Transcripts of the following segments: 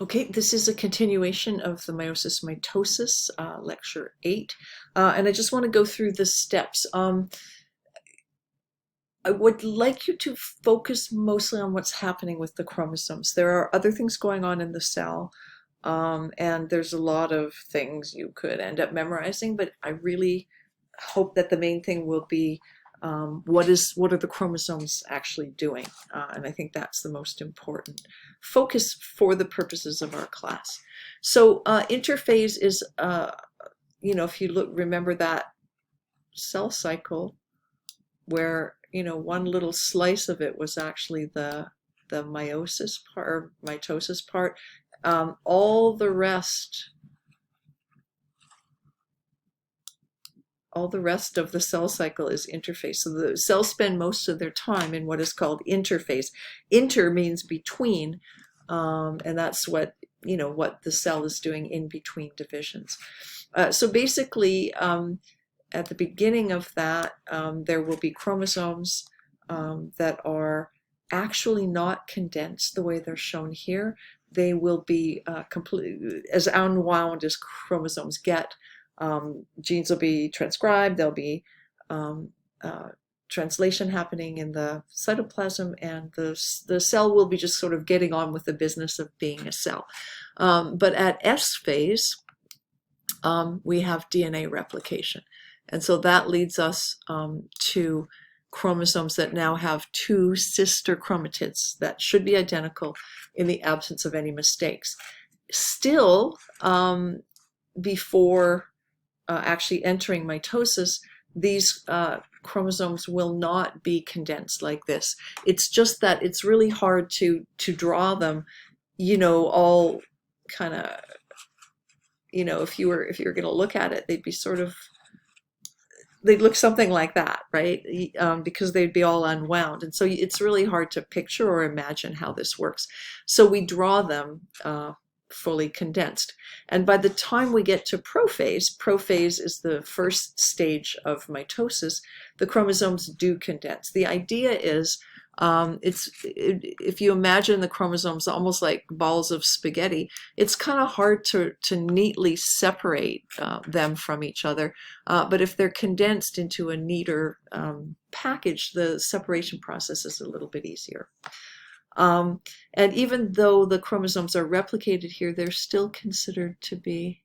Okay, this is a continuation of the meiosis mitosis, lecture 8, and I just want to go through the steps. I would like you to focus mostly on what's happening with the chromosomes. There are other things going on in the cell, and there's a lot of things you could end up memorizing, but I really hope that the main thing will be what are the chromosomes actually doing? And I think that's the most important focus for the purposes of our class. So interphase is, if you remember that cell cycle where, one little slice of it was actually the meiosis part, or mitosis part. All the rest of the cell cycle is interphase. So the cells spend most of their time in what is called interphase. Inter means between, and that's what the cell is doing in between divisions. So basically, at the beginning of that, there will be chromosomes that are actually not condensed the way they're shown here. They will be completely as unwound as chromosomes get. Genes will be transcribed, there'll be translation happening in the cytoplasm, and the cell will be just sort of getting on with the business of being a cell. But at S phase, we have DNA replication. And so that leads us to chromosomes that now have two sister chromatids that should be identical in the absence of any mistakes. Still, before actually entering mitosis, these chromosomes will not be condensed like this. It's just that it's really hard to draw them, all kind of, if you were going to look at it, they'd look something like that, right? Because they'd be all unwound. And so it's really hard to picture or imagine how this works. So we draw them fully condensed. And by the time we get to prophase is the first stage of mitosis, the chromosomes do condense. The idea is, if you imagine the chromosomes almost like balls of spaghetti, it's kind of hard to neatly separate them from each other. But if they're condensed into a neater package, the separation process is a little bit easier. And even though the chromosomes are replicated here, they're still considered to be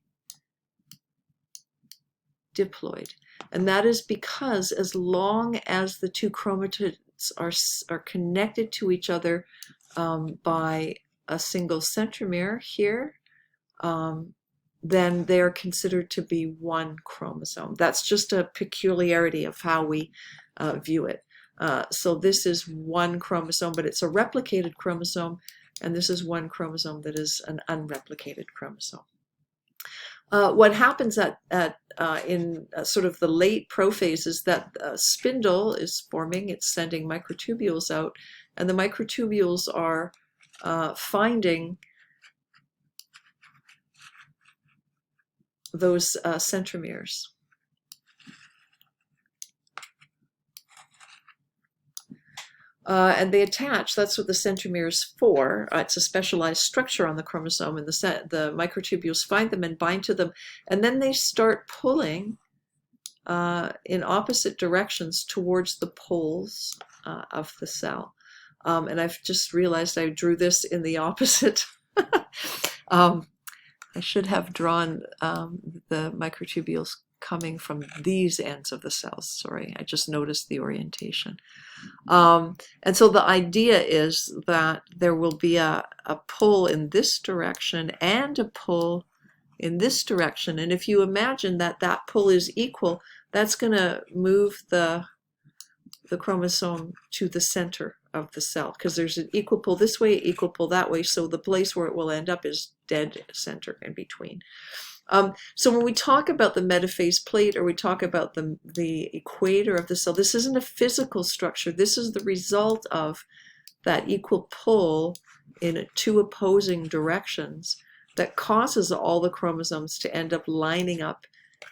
diploid. And that is because as long as the two chromatids are connected to each other by a single centromere here, then they're considered to be one chromosome. That's just a peculiarity of how we view it. So this is one chromosome, but it's a replicated chromosome, and this is one chromosome that is an unreplicated chromosome. What happens in sort of the late prophase is that a spindle is forming, it's sending microtubules out, and the microtubules are finding those centromeres. And they attach. That's what the centromere is for. It's a specialized structure on the chromosome, and the microtubules find them and bind to them, and then they start pulling in opposite directions towards the poles of the cell. And I've just realized I drew this in the opposite. I should have drawn the microtubules coming from these ends of the cells. Sorry, I just noticed the orientation. And so the idea is that there will be a pull in this direction and a pull in this direction. And if you imagine that that pull is equal, that's going to move the chromosome to the center of the cell, because there's an equal pull this way, equal pull that way. So the place where it will end up is dead center in between. So when we talk about the metaphase plate, or we talk about the equator of the cell, this isn't a physical structure. This is the result of that equal pull in two opposing directions that causes all the chromosomes to end up lining up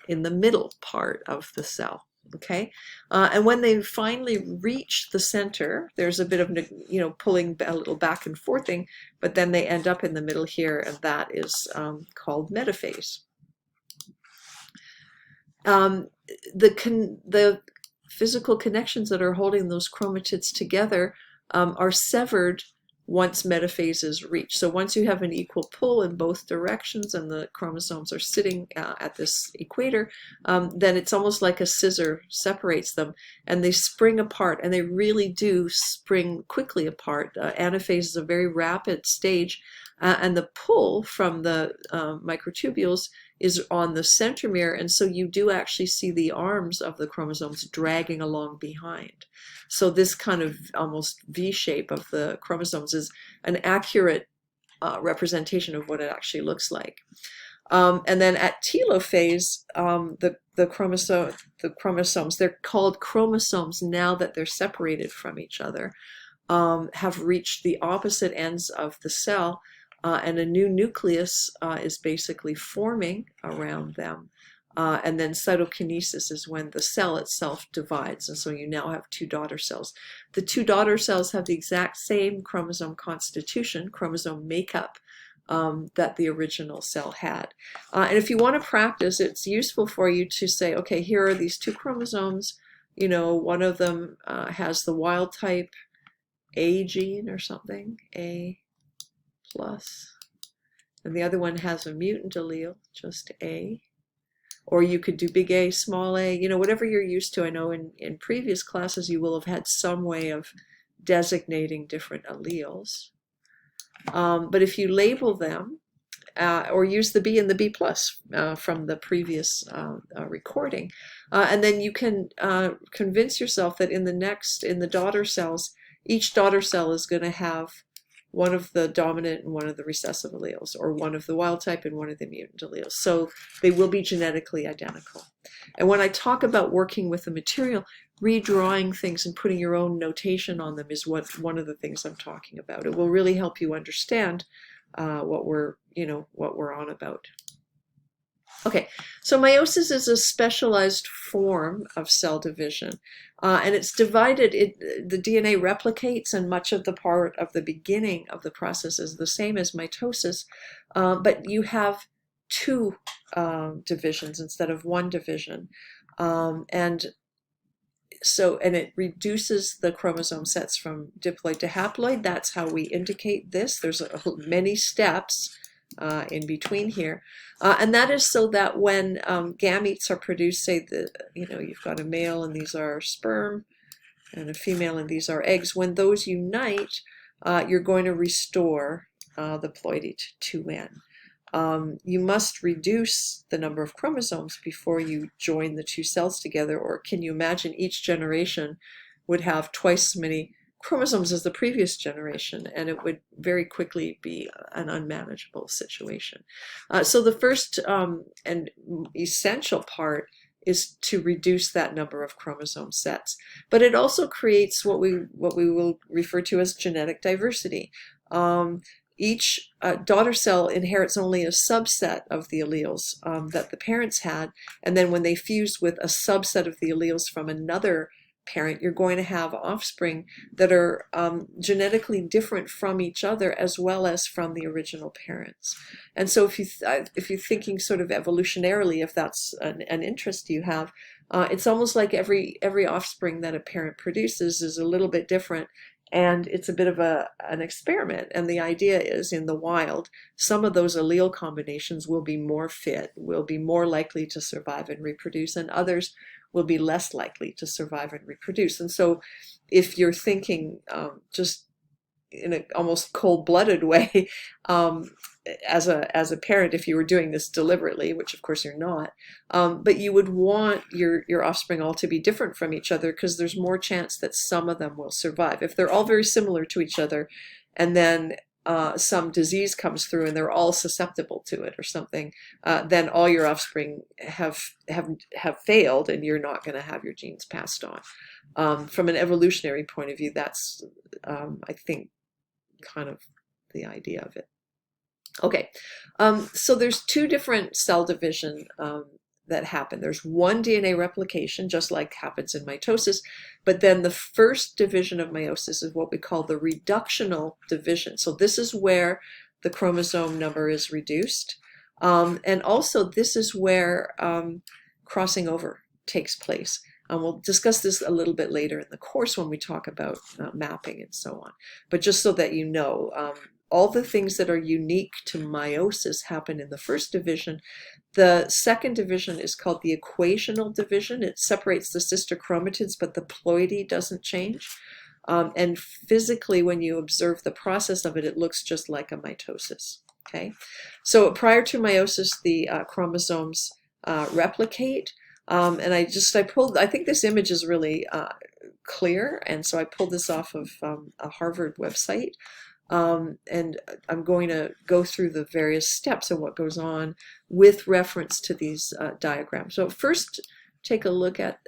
in the middle part of the cell. Okay, and when they finally reach the center, there's a bit of, pulling a little back and forthing, but then they end up in the middle here, and that is called metaphase. The physical connections that are holding those chromatids together are severed once metaphase is reached. So once you have an equal pull in both directions and the chromosomes are sitting at this equator, then it's almost like a scissor separates them, and they spring apart, and they really do spring quickly apart. Anaphase is a very rapid stage, and the pull from the microtubules is on the centromere, and so you do actually see the arms of the chromosomes dragging along behind. So this kind of almost V shape of the chromosomes is an accurate representation of what it actually looks like. And then at telophase, the chromosomes, they're called chromosomes now that they're separated from each other, have reached the opposite ends of the cell, and a new nucleus is basically forming around them. And then cytokinesis is when the cell itself divides, and so you now have two daughter cells. The two daughter cells have the exact same chromosome constitution, chromosome makeup, that the original cell had. And if you want to practice, it's useful for you to say, okay, here are these two chromosomes. One of them has the wild type A gene or something, A plus, and the other one has a mutant allele, just A. Or you could do big A, small a, whatever you're used to. I know in previous classes you will have had some way of designating different alleles. But if you label them, or use the B and the B plus from the previous recording, and then you can convince yourself that in the daughter cells, each daughter cell is going to have one of the dominant and one of the recessive alleles, or one of the wild type and one of the mutant alleles. So they will be genetically identical. And when I talk about working with the material, redrawing things and putting your own notation on them is one of the things I'm talking about. It will really help you understand what we're on about. Okay, so meiosis is a specialized form of cell division, and it's divided. The DNA replicates, and much of the part of the beginning of the process is the same as mitosis, but you have two divisions instead of one division, and it reduces the chromosome sets from diploid to haploid. That's how we indicate this. There's many steps in between here, and that is so that when gametes are produced, say you've got a male and these are sperm, and a female and these are eggs, when those unite, you're going to restore the ploidy to 2n. You must reduce the number of chromosomes before you join the two cells together, or can you imagine each generation would have twice as many chromosomes as the previous generation, and it would very quickly be an unmanageable situation. So the first and essential part is to reduce that number of chromosome sets, but it also creates what we will refer to as genetic diversity. Each daughter cell inherits only a subset of the alleles that the parents had, and then when they fuse with a subset of the alleles from another parent, you're going to have offspring that are genetically different from each other as well as from the original parents. And so if you're thinking sort of evolutionarily, if that's an interest you have, it's almost like every offspring that a parent produces is a little bit different, and it's a bit of an experiment. And the idea is, in the wild, some of those allele combinations will be more fit, will be more likely to survive and reproduce, and others will be less likely to survive and reproduce. And so if you're thinking just in an almost cold-blooded way, as a parent, if you were doing this deliberately, which of course you're not, but you would want your offspring all to be different from each other, because there's more chance that some of them will survive. If they're all very similar to each other, and then some disease comes through and they're all susceptible to it or something, then all your offspring have failed, and you're not going to have your genes passed on. From an evolutionary point of view, that's I think kind of the idea of it. Okay, so there's two different cell division that happen. There's one DNA replication, just like happens in mitosis, but then the first division of meiosis is what we call the reductional division. So this is where the chromosome number is reduced. And also this is where crossing over takes place. We'll discuss this a little bit later in the course when we talk about mapping and so on. But just so that you know, all the things that are unique to meiosis happen in the first division. The second division is called the equational division. It separates the sister chromatids, but the ploidy doesn't change. And physically, when you observe the process of it, it looks just like a mitosis. Okay, so prior to meiosis, the chromosomes replicate. And I think this image is really clear, and so I pulled this off of a Harvard website. And I'm going to go through the various steps of what goes on with reference to these diagrams. So first, take a look at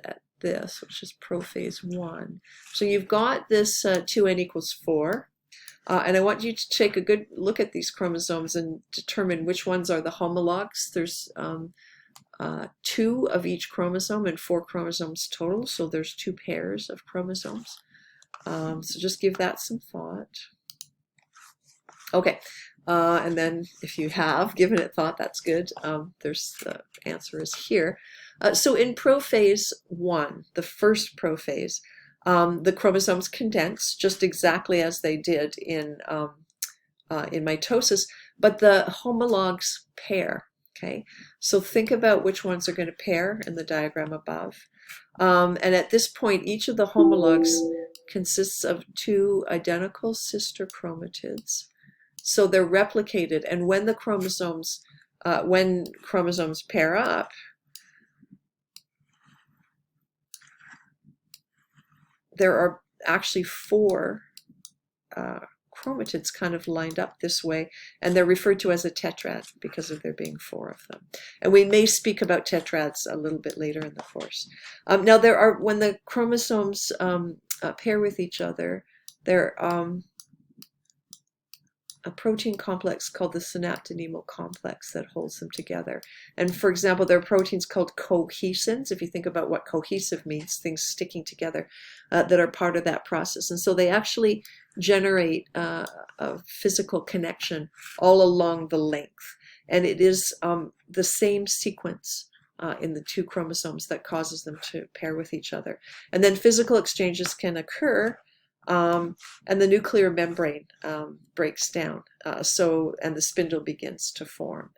this, which is prophase 1. So you've got this 2n equals 4. And I want you to take a good look at these chromosomes and determine which ones are the homologs. There's 2 of each chromosome and 4 chromosomes total, so there's 2 pairs of chromosomes. So just give that some thought. Okay, and then if you have given it thought, that's good. There's the answer is here. So in prophase 1, the first prophase, the chromosomes condense just exactly as they did in mitosis, but the homologs pair. Okay, so think about which ones are going to pair in the diagram above. And at this point, each of the homologs consists of 2 identical sister chromatids. So they're replicated, and when the chromosomes pair up, there are actually 4 chromatids kind of lined up this way, and they're referred to as a tetrad because of there being 4 of them. And we may speak about tetrads a little bit later in the course. Now when the chromosomes pair with each other, there a protein complex called the synaptonemal complex that holds them together. And for example, there are proteins called cohesins, if you think about what cohesive means, things sticking together, that are part of that process. And so they actually generate a physical connection all along the length. And it is the same sequence in the 2 chromosomes that causes them to pair with each other. And then physical exchanges can occur, and the nuclear membrane breaks down, and the spindle begins to form.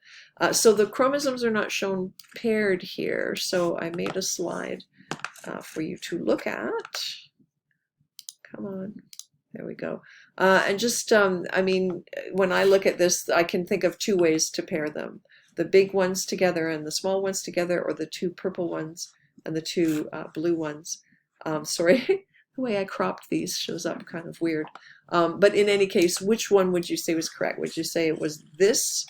So the chromosomes are not shown paired here, so I made a slide for you to look at. Come on, there we go. And just, I mean, when I look at this, I can think of 2 ways to pair them. The big ones together and the small ones together, or the 2 purple ones and the 2 blue ones. Sorry. The way I cropped these shows up kind of weird. But in any case, which one would you say was correct? Would you say it was this?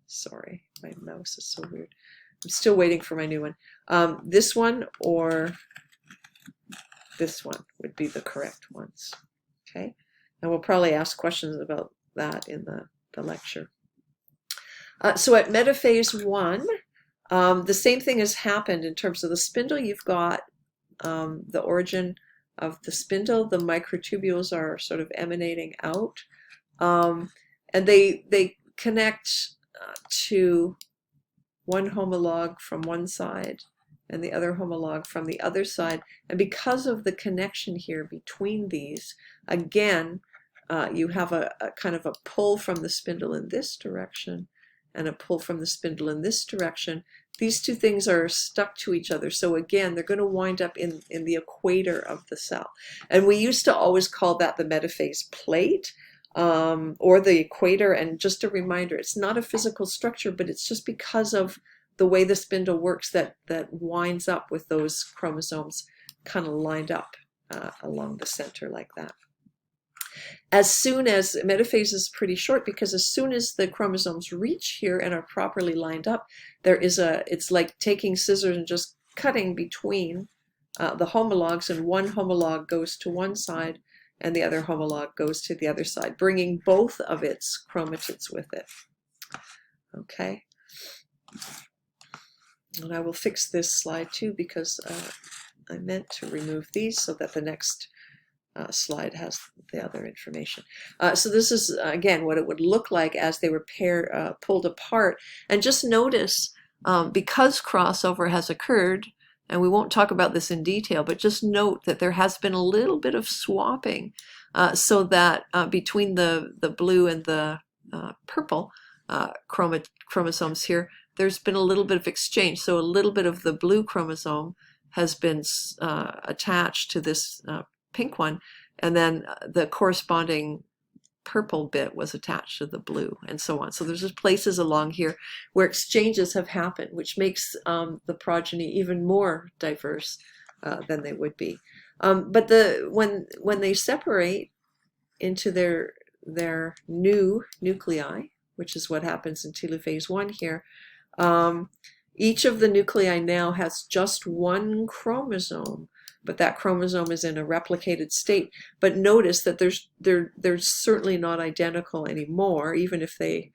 Sorry, my mouse is so weird. I'm still waiting for my new one. This one or this one would be the correct ones. Okay, and we'll probably ask questions about that in the lecture. So at metaphase 1, the same thing has happened in terms of the spindle. You've got the origin of the spindle, the microtubules are sort of emanating out, and they connect to one homolog from one side and the other homolog from the other side. And because of the connection here between these, again, you have a kind of a pull from the spindle in this direction and a pull from the spindle in this direction. These 2 things are stuck to each other. So again, they're going to wind up in the equator of the cell. And we used to always call that the metaphase plate, or the equator. And just a reminder, it's not a physical structure, but it's just because of the way the spindle works that winds up with those chromosomes kind of lined up along the center like that. As soon as metaphase is pretty short, because as soon as the chromosomes reach here and are properly lined up, it's like taking scissors and just cutting between the homologs, and one homolog goes to one side and the other homolog goes to the other side, bringing both of its chromatids with it. Okay. And I will fix this slide too because I meant to remove these so that the next slide has the other information. So this is, again, what it would look like as they were pulled apart. And just notice, because crossover has occurred, and we won't talk about this in detail, but just note that there has been a little bit of swapping so that between the blue and the purple chromosomes here, there's been a little bit of exchange. So a little bit of the blue chromosome has been attached to this pink one, and then the corresponding purple bit was attached to the blue, and so on. So there's just places along here where exchanges have happened, which makes the progeny even more diverse than they would be. But when they separate into their new nuclei, which is what happens in telophase 1 here, each of the nuclei now has just one chromosome, but that chromosome is in a replicated state. But notice that they're certainly not identical anymore, even if they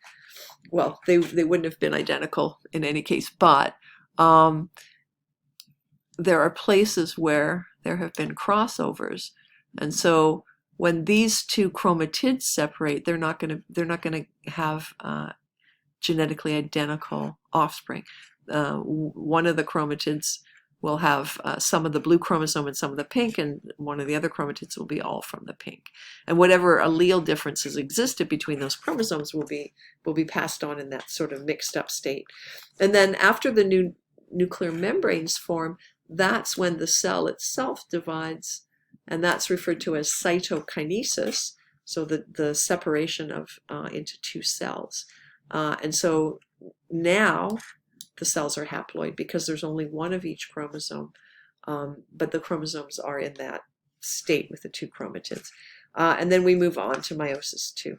wouldn't have been identical in any case, but there are places where there have been crossovers. And so when these two chromatids separate, they're not going to have genetically identical offspring. One of the chromatids will have some of the blue chromosome and some of the pink, and one of the other chromatids will be all from the pink. And whatever allele differences existed between those chromosomes will be passed on in that sort of mixed up state. And then after the new nuclear membranes form, that's when the cell itself divides, and that's referred to as cytokinesis, so the separation of into two cells. And so now the cells are haploid because there's only one of each chromosome, but the chromosomes are in that state with the two chromatids. And then we move on to meiosis 2.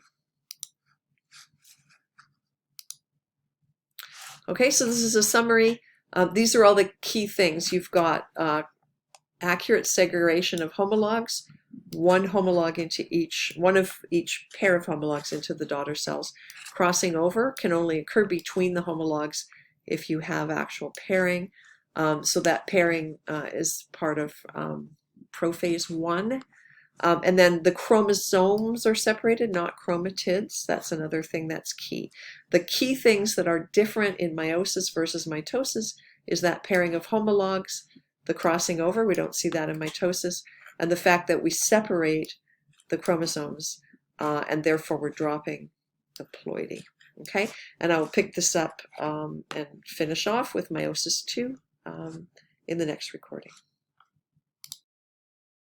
Okay, so this is a summary. These are all the key things. You've got accurate segregation of homologs, one of each pair of homologs into the daughter cells. Crossing over can only occur between the homologs if you have actual pairing. So that pairing is part of prophase 1. And then the chromosomes are separated, not chromatids. That's another thing that's key. The key things that are different in meiosis versus mitosis is that pairing of homologs, the crossing over, we don't see that in mitosis, and the fact that we separate the chromosomes and therefore we're dropping the ploidy. Okay, and I will pick this up and finish off with meiosis 2 in the next recording.